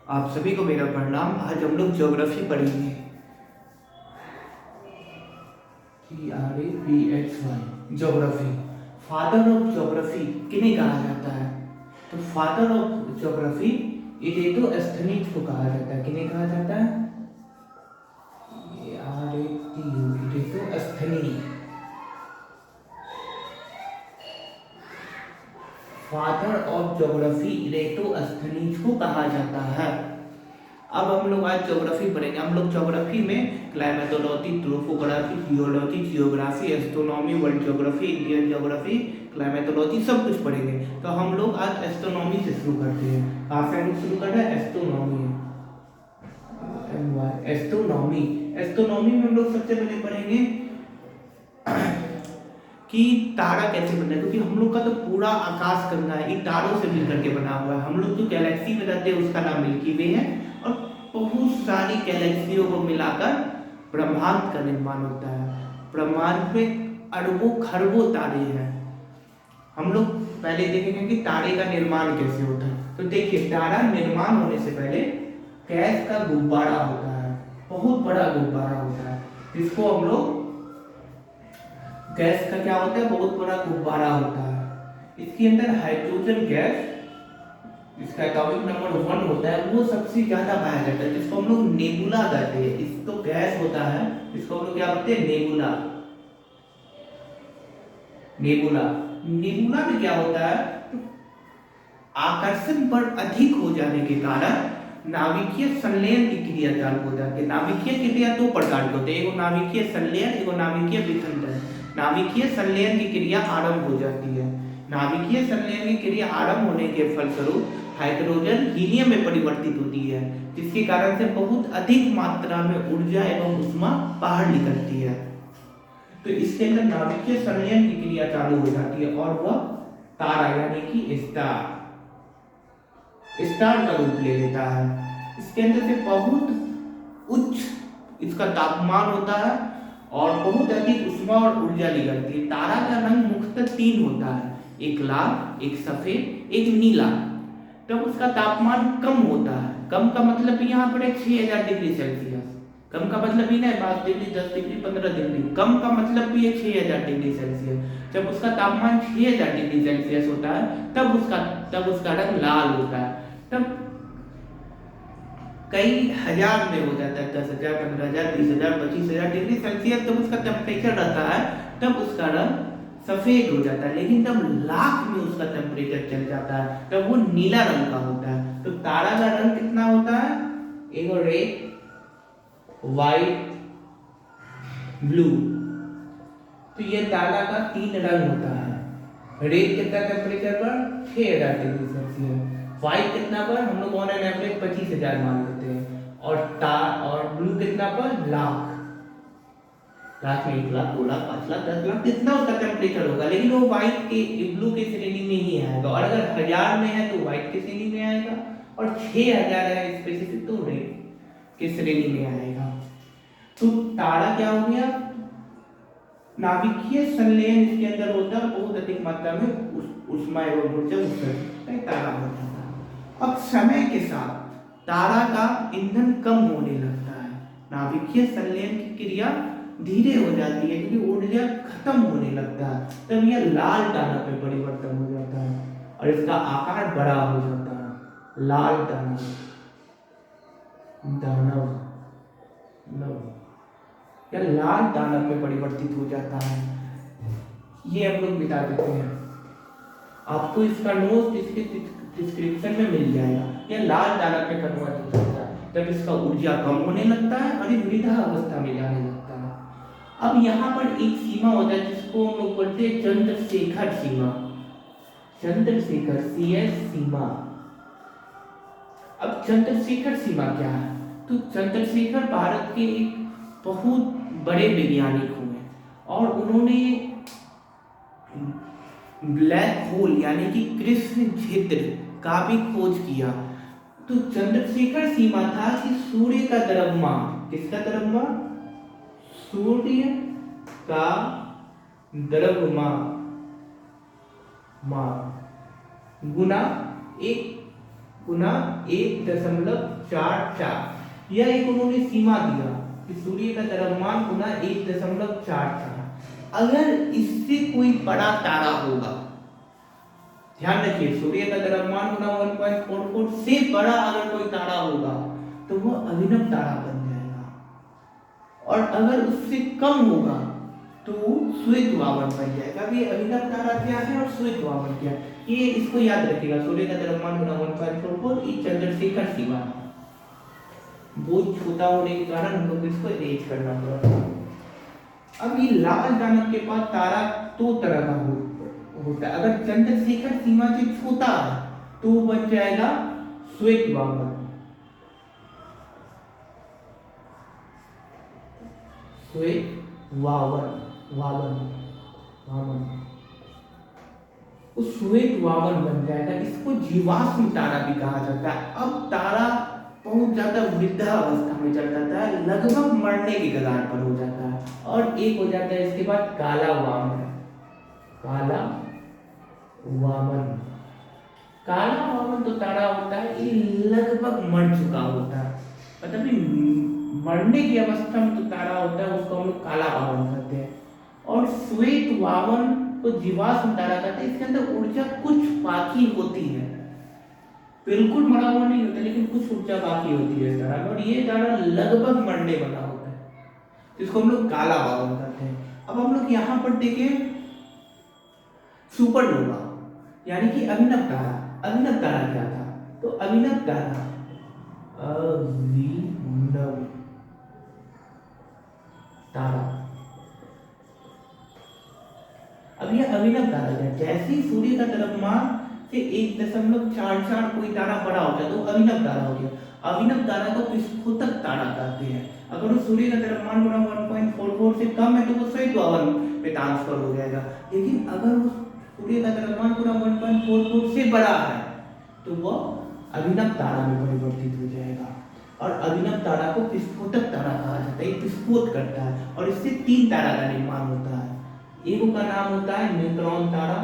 आप सभी को मेरा प्रणाम। आज हम लोग ज्योग्राफी पढ़ेंगे। GRAPHY geography. Father of geography किन्हें कहा जाता है? तो फादर ऑफ ज्योग्राफी इरेटोस्थनीज को कहा जाता है। किन्हें कहा जाता है? Eratosthenes. Father of geography Eratosthenes को कहा जाता है। अब हम लोग आज ज्योग्राफी पढ़ेंगे। हम लोग ज्योग्राफी में climatology, topography, geology, geography, astronomy, world geography, Indian geography, climatology सब कुछ पढ़ेंगे। तो हम लोग आज एस्ट्रोनॉमी से शुरू करते हैं। कहाँ से हम लोग शुरू कर रहे हैं? एस्ट्रोनॉमी। एस्ट्रोनॉमी। एस्ट्रोनॉमी में हम लोग सबसे पहले पढ़ेंगे कि तारा कैसे बनता है, क्योंकि हम लोग का तो पूरा आकाश गंगा है, ये तारों से मिलकर के बना हुआ है। हम लोग जो गैलेक्सी में रहते हैं उसका नाम मिल्की वे है, और बहुत सारी गैलेक्सियों को मिलाकर ब्रह्मांड का निर्माण होता है। ब्रह्मांड में अरबों खरबों तारे हैं। हम लोग पहले देखेंगे कि तारे का निर्माण कैसे होता है। तो देखिए, तारा निर्माण होने से पहले गैस का गुब्बारा होता है, बहुत बड़ा गुब्बारा होता है, जिसको हम लोग गैस का क्या होता है? बहुत बड़ा गुब्बारा होता है। इसके अंदर हाइड्रोजन गैस, इसका एटॉमिक नंबर 1 होता है, वो सबसे ज्यादा पाया जाता है, जिसको हम लोग नेबुला कहते हैं। इस तो गैस होता है, इसको हम लोग क्या बोलते हैं? नेबुला। नेबुला। नेबुला में क्या होता है? आकर्षण बल अधिक हो जाने के कारण नाभिकीय संलयन की क्रिया चालू हो जाती है। नाभिकीय क्रिया दो प्रकार की होती है, एगो नाभिकीय संलयन, एगो नाभिकीय विखंडन। नाभिकीय संलयन की क्रिया आरंभ हो जाती है। नाभिकीय संलयन की क्रिया आरंभ होने के फलस्वरूप हाइड्रोजन हीलियम में परिवर्तित होती है, जिसके कारण से बहुत अधिक मात्रा में ऊर्जा एवं ऊष्मा बाहर निकलती है। तो इसके अंदर नाभिकीय संलयन की क्रिया चालू हो जाती है, और वह तारा यानी कि स्टार का रूप ले लेता है। इसके अंदर से बहुत उच्च इसका तापमान होता है और बहुत अधिक ऊष्मा और ऊर्जा निकलती है। तारा का रंग मुख्यतः 3 होता है, एक लाल, एक सफेद, एक नीला। तब उसका तापमान कम होता है। कम का मतलब भी यहाँ पर 6000 डिग्री सेल्सियस। कम का मतलब भी नहीं 5 डिग्री, 10 डिग्री, 15 डिग्री। कम का मतलब भी है 6000 डिग्री सेल्सियस। जब उसका तापमान 6000 डिग्री सेल्सियस होता है तब उसका रंग लाल होता है। तब कई हजार में हो जाता है, 10,000, 15,000, 20,000, 25,000 डिग्री सेल्सियस जब उसका टेम्परेचर रहता है तब उसका रंग सफेद हो जाता है। लेकिन जब लाख में उसका टेम्परेचर चल जाता है तब वो नीला रंग का होता है। तो तारा का रंग कितना होता है? एक रेड, व्हाइट, ब्लू। तो ये तारा का 3 रंग होता है। रेड कितना टेम्परेचर पर? 6000 डिग्री सेल्सियस। व्हाइट कितना पर? हम लोग ऑन एन एवरेज 25,000 मान लेते हैं। और ब्लू कितना पर? लाख। लाख में 1 लाख, 2 लाख, 5 लाख, 10 लाख, कितना उसका टेम्परेचर होगा। लेकिन वो व्हाइट के ब्लू के श्रेणी में ही आएगा। और अगर 1000 में है तो व्हाइट की श्रेणी में आएगा, और 6000 है स्पेसिफिक तो रेड की श्रेणी में आएगा। तो तारा क्या हो गया? नाभिकीय संलयन इसके अंदर होता है, बहुत अधिक मात्रा में ऊष्मा एवं ऊर्जा उत्सर्जित तारा होता है। अब समय के साथ तारा का ईंधन कम होने लगता है, नाभिकीय संलयन की क्रिया धीरे हो जाती है क्योंकि ऊर्जा खत्म होने लगता है। तब यह लाल दानव में परिवर्तन हो जाता है और इसका आकार बड़ा हो जाता है। लाल दानव, दानव या लाल दानव में परिवर्तित हो जाता है। ये हम लोग मिटा देते हैं। आपको इसका नोट इसके डिस्क्रिप्शन में मिल जाएगा। ये लाल दानव में कन्वर्ट हो जाता है, तब इसका ऊर्जा कम होने लगता है और ये मृदा अवस्था में जाने लगता है। अब यहाँ पर एक सीमा होता है जिसको हम लोग बोलते हैं चंद्रशेखर सीमा। चंद्रशेखर CS सीमा। अब चंद्रशेखर सीमा क्या है? तो चंद्रशेखर भारत के एक बहुत बड़े वैज्ञानिक हुए और उन्होंने ब्लैक होल यानी कि कृष्ण क्षेत्र का भी खोज किया। तो चंद्रशेखर सीमा था कि सूर्य का द्रव्यमान, किसका द्रव्यमान? सूर्य का द्रव्यमान गुना एक गुना 1.44, यह एक उन्होंने सीमा दिया कि सूर्य का द्रव्यमान गुना 1.44। अगर इससे कोई बड़ा तारा होगा, ध्यान रखिए, सूर्य का द्रव्यमान गुना 1.44 से बड़ा अगर कोई तारा होगा तो वह अभिनव तारा बन जाएगा, और अगर उससे कम होगा तो श्वेत वामन बन जाएगा। अब ये अभिनव तारा क्या है और श्वेत वामन क्या है, ये इसको याद रखिएगा। सूर्य का द्रव्यमान गुना 1.44, ये चंद्रशेखर सीमा है। बोझ छोटा होने के कारण हम लोग इसको अरेंज करना पड़ा। अब ये लाल दानव के पास तारा दो तरह का होता है। अगर चंद्रशेखर सीमा से छोटा है तो वो बन जाएगा श्वेत वामन। श्वेत वामन उस श्वेत वामन बन जाएगा। इसको जीवाश्म तारा भी कहा जाता है। अब तारा बहुत ज्यादा वृद्धावस्था में चल जाता है, लगभग मरने के कगार पर हो जाता है। और एक हो जाता है इसके बाद काला वामन। काला वामन तो तारा होता है, ये लगभग मर चुका होता है, मतलब मरने की अवस्था में तो तारा होता है, उसको हम लोग काला वामन कहते हैं। और श्वेत वामन को जीवाश्म तारा कहते हैं। इसके अंदर ऊर्जा कुछ बाकी होती है, बिल्कुल मरा हुआ नहीं होता, लेकिन कुछ ऊर्जा बाकी होती है इस तारा में, और ये तारा लगभग मरने वाला होता है, जिसको हम लोग काला वामन कहते हैं। अब हम लोग यहाँ पर देखें सुपरनोवा, यानी कि अभिनव तारा। अभिनव तारा क्या था? तो अभिनव तारा अब यह अभिनव तारा है। जैसे ही सूर्य का द्रव्यमान से 1.44 कोई तारा बड़ा होता है तो अभिनव तारा हो गया। अभिनव तारा को विस्फोटक तारा कहते हैं। अगर वो सूर्य का द्रव्यमान गुना 1.44 से कम है तो वो श्वेत वामन में ट्रांसफर हो जाएगा। लेकिन अगर वो सूर्य का द्रव्यमान गुना 1.44 से बड़ा है तो वह अभिनव तारा में परिवर्तित हो जाएगा। और अभिनव तारा को विस्फोटक तारा कहा जाता है। विस्फोट करता है और इससे 3 तारा का निर्माण होता है। एक का नाम होता है न्यूट्रॉन तारा,